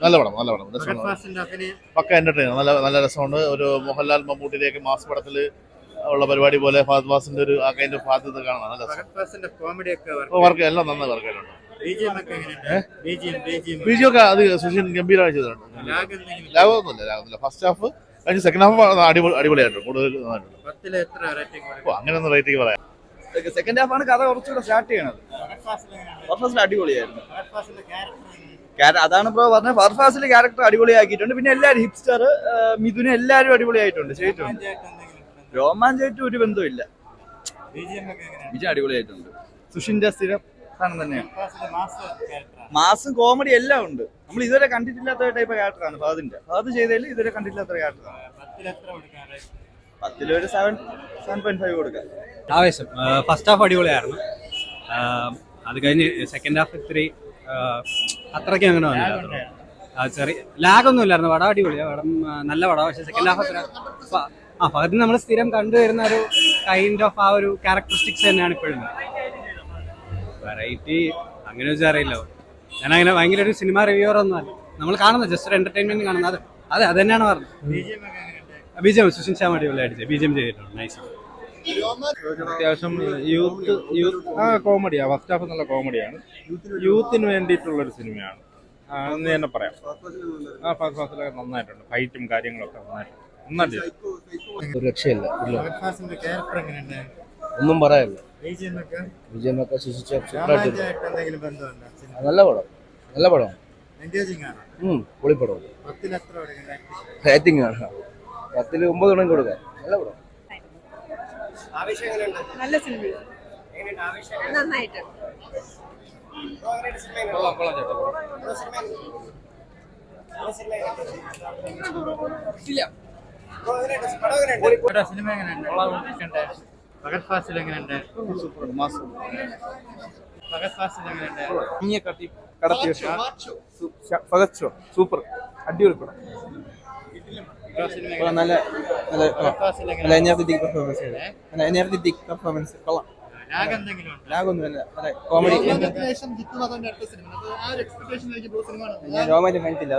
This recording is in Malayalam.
നല്ല പടം നല്ല പടം പക്ക എന്റർടൈനർ നല്ല നല്ല രസമുണ്ട്. ഒരു മോഹൻലാൽ മമ്മൂട്ടിയിലേക്ക് മാസ് പടത്തിൽ ഉള്ള പരിപാടി പോലെ ഫഹദ് ഫാസിന്റെ ഒരു ആ കൈൻഡ് ഓഫ് ഫാദ് കാണാൻ നല്ല വർക്ക് എല്ലാം നന്നായി വർക്ക് ആയിട്ടുണ്ട്. ബിജിയൊക്കെ അത് സുഷിൻ ഗംഭീരമായി ചെയ്തിട്ടുണ്ട്. ലാഗൊന്നുമില്ല. ഫസ്റ്റ് ഹാഫ് കഴിഞ്ഞ് സെക്കൻഡ് ഹാഫ് അടിപൊളിയായിട്ടുണ്ട്. കൂടുതൽ അങ്ങനെയൊന്നും റേറ്റിംഗ് പറയാം. സെക്കൻഡ് ഹാഫ് ആണ് കഥ കുറച്ചുകൂടെ സ്റ്റാർട്ട് ചെയ്യണത്. അടിപൊളിയായിരുന്നു. അതാണ് ഇപ്പൊ പറഞ്ഞത്. ഫർഫാസിലെ ക്യാരക്ടർ അടിപൊളിയാക്കിയിട്ടുണ്ട്. പിന്നെ എല്ലാവരും ഹിപ്സ്റ്റർ മിഥുന എല്ലാവരും അടിപൊളിയായിട്ടുണ്ട്, ചെയ്തിട്ടുണ്ട്. രോമാഞ്ചായിട്ട് ഒരു ബന്ധമില്ല. വിജയ് അടിപൊളിയായിട്ടുണ്ട്. സുഷിന്റെ സ്ഥിരം സാധനം തന്നെയാണ്. മാസും കോമഡി എല്ലാം ഉണ്ട്. നമ്മൾ ഇതുവരെ കണ്ടിട്ടില്ലാത്ത ടൈപ്പ് ക്യാരക്ടറാണ് ഫഹദിന്റെ. ഫഹദ് ചെയ്തതിൽ ഇതുവരെ കണ്ടിട്ടില്ലാത്ത ക്യാരക്ടറാണ്. 10 ഒരു 7.5 കൊടുക്കാം. ആവേശം ഫസ്റ്റ് ഹാഫ് അടിപൊളിയായിരുന്നു. അത് കഴിഞ്ഞ് സെക്കൻഡ് ഹാഫ് ഇത്തിരി അത്രയ്ക്ക് അങ്ങനെ വന്നില്ല. ചെറിയ ലാഗൊന്നും ഇല്ലായിരുന്നു. പടം അടിപൊളിയാണ്. പടം നല്ല പടം. പക്ഷെ സെക്കൻഡ് ഹാഫ് അത്ര ഫഹദിന് നമ്മൾ സ്ഥിരം കണ്ടുവരുന്ന ഒരു കൈൻഡ് ഓഫ് ആ ഒരു ക്യാരക്ടറിസ്റ്റിക്സ് തന്നെയാണ് ഇപ്പോഴും. വെറൈറ്റി അങ്ങനെ വെച്ചാൽ അറിയില്ല. ഞാനങ്ങനെ ഭയങ്കര ഒരു സിനിമ റിവ്യൂവർ ഒന്നും അല്ല. നമ്മൾ കാണുന്നത് ജസ്റ്റ് ഒരു എന്റർടൈൻമെന്റ് കാണുന്നത്. അത് തന്നെയാണ് പറഞ്ഞത്. ബിജിഎം സുഷിൻ ശ്യാം അടിപൊളിയായിട്ട് ബിജിഎം ചെയ്തിട്ടുണ്ട്. നൈസ്. അത്യാവശ്യം കോമഡിയാണ്. ഫസ്റ്റ് ഹാഫ് നല്ല കോമഡിയാണ്. യൂത്തിന് വേണ്ടിയിട്ടുള്ളൊരു സിനിമയാണ് എന്ന് തന്നെ പറയാം. ഫസ്റ്റ് ഹാഫിലൊക്കെ നന്നായിട്ടുണ്ട്. ഫൈറ്റും കാര്യങ്ങളൊക്കെ നന്നായിട്ടുണ്ട്. ഒരു രക്ഷയില്ല. ഒന്നും പറയാനില്ല. വിജയമൊക്കെ നല്ല പടം. നല്ല പടം. പൊളിപ്പടം. റേറ്റിംഗ് ആണ് 10ൽ 9 ഗുണം കൊടുക്കാം. നല്ല പടം. നല്ല സിനിമ. നന്നായിട്ട് സിനിമ എങ്ങനെയുണ്ട്? ഫഹദ് ഫാസിൽ എങ്ങനെയുണ്ട്? ഫഹദ് ഫാസിൽ എങ്ങനെയുണ്ട്? സൂപ്പർ അടിപൊളി പടം. നല്ല എനർജറ്റിക് പെർഫോമൻസ് കൊള്ളാം. ലാഗൊന്നുമില്ല. കോമഡി. ഞാൻ രോമാഞ്ചം കണ്ടിട്ടില്ല.